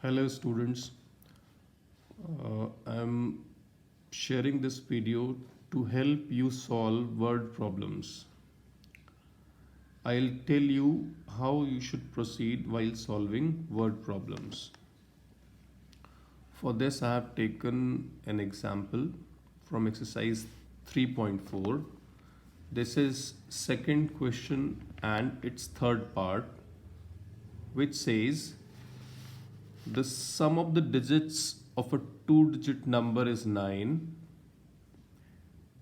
Hello students, I'm sharing this video to help you solve word problems. I'll tell you how you should proceed while solving word problems. For this I have taken an example from exercise 3.4. This is second question and its third part, which says the sum of the digits of a two-digit number is 9,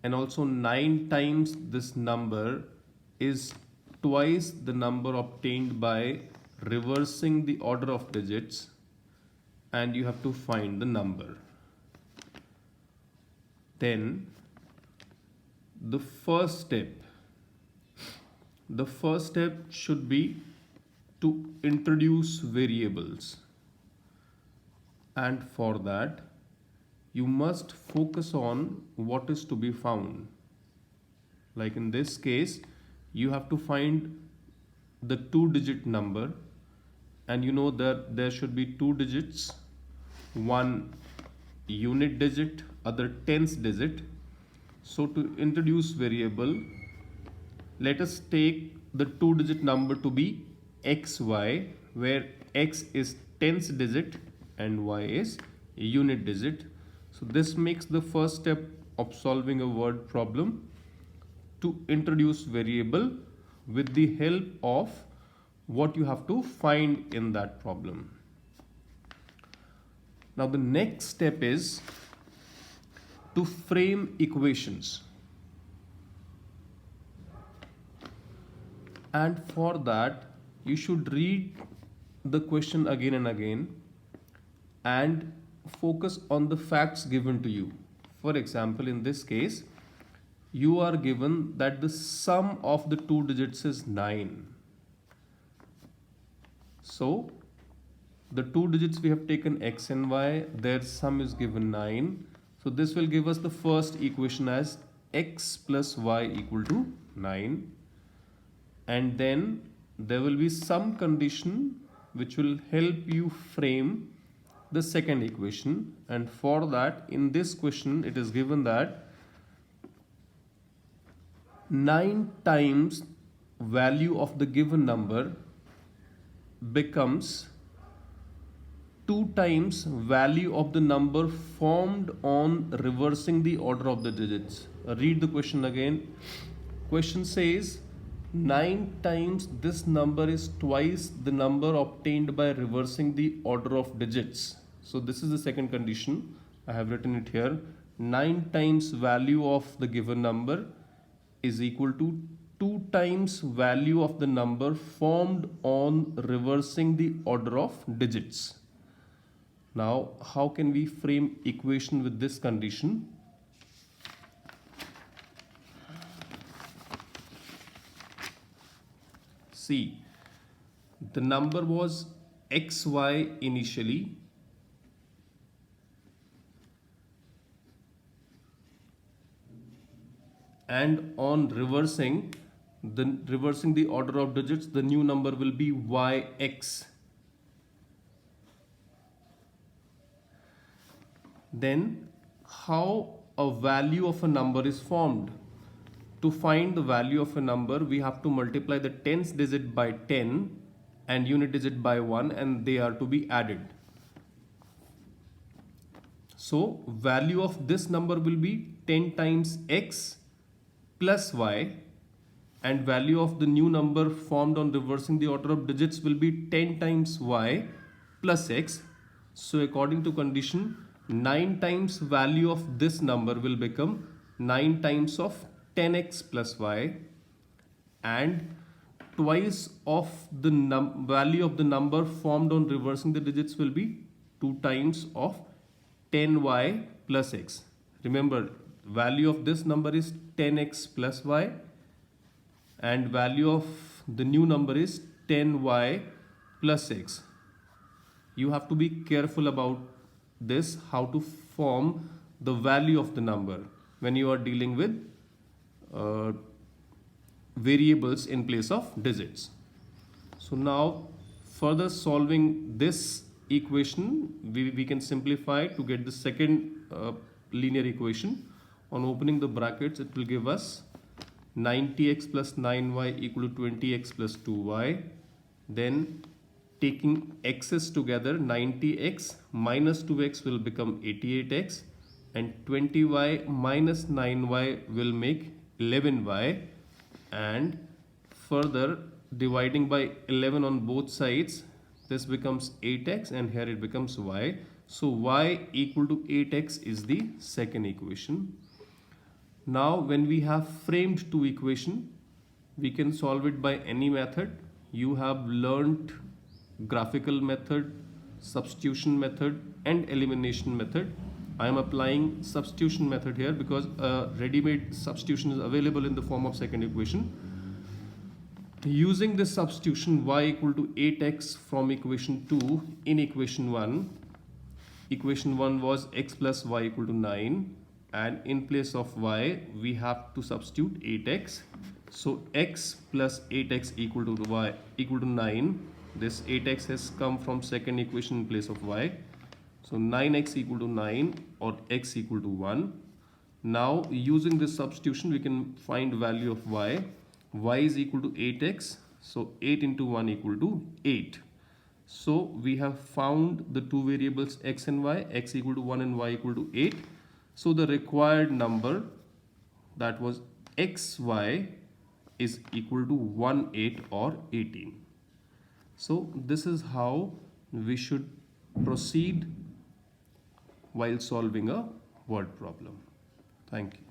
and also 9 times this number is twice the number obtained by reversing the order of digits, and you have to find the number. Then the first step should be to introduce variables, and for that you must focus on what is to be found. Like in this case, you have to find the two-digit number, and you know that there should be two digits, one unit digit, other tens digit. So to introduce variable, let us take the two-digit number to be xy, where x is tens digit and y is unit digit. So this makes the first step of solving a word problem, to introduce variable with the help of what you have to find in that problem. Now the next step is to frame equations. And for that you should read the question again and again and focus on the facts given to you. For example, in this case, you are given that the sum of the two digits is 9. So the two digits we have taken x and y, their sum is given 9. So this will give us the first equation as x plus y equal to 9. And then there will be some condition which will help you frame the second equation, and for that in this question it is given that 9 times value of the given number becomes 2 times value of the number formed on reversing the order of the digits. Read the question again. Question says 9 times this number is twice the number obtained by reversing the order of digits. So this is the second condition. I have written it here. 9 times value of the given number is equal to 2 times value of the number formed on reversing the order of digits. Now, how can we frame equation with this condition? See, the number was xy initially, and on reversing the order of digits, the new number will be yx. Then how a value of a number is formed? To find the value of a number, we have to multiply the tens digit by 10 and unit digit by 1, and they are to be added. So value of this number will be 10 times x plus y, and value of the new number formed on reversing the order of digits will be 10 times y plus x. So according to condition, 9 times value of this number will become 9 times of 10x plus y, and twice of the value of the number formed on reversing the digits will be 2 times of 10y plus x. Remember, value of this number is 10x plus y, and value of the new number is 10y plus x. You have to be careful about this, how to form the value of the number when you are dealing with variables in place of digits. So now further solving this equation, we can simplify to get the second linear equation. On opening the brackets, it will give us 90x plus 9y equal to 20x plus 2y. Then taking x's together, 90x minus 2x will become 88x, and 20y minus 9y will make 11y, and further dividing by 11 on both sides, this becomes 8x, and here it becomes y. So y equal to 8x is the second equation. Now when we have framed two equation, we can solve it by any method. You have learnt graphical method, substitution method, and elimination method. I am applying substitution method here because a ready-made substitution is available in the form of second equation. Using this substitution, y equal to 8x from equation 2 in equation 1. Equation 1 was x plus y equal to 9, and in place of y we have to substitute 8x. So x plus 8x equal to y equal to 9. This 8x has come from second equation in place of y. So 9x equal to 9 or x equal to 1. Now using this substitution we can find value of y. Y is equal to 8x. So 8 into 1 equal to 8. So we have found the two variables x and y, x equal to 1 and y equal to 8. So the required number, that was xy, is equal to 1, 8 or 18. So this is how we should proceed while solving a word problem. Thank you.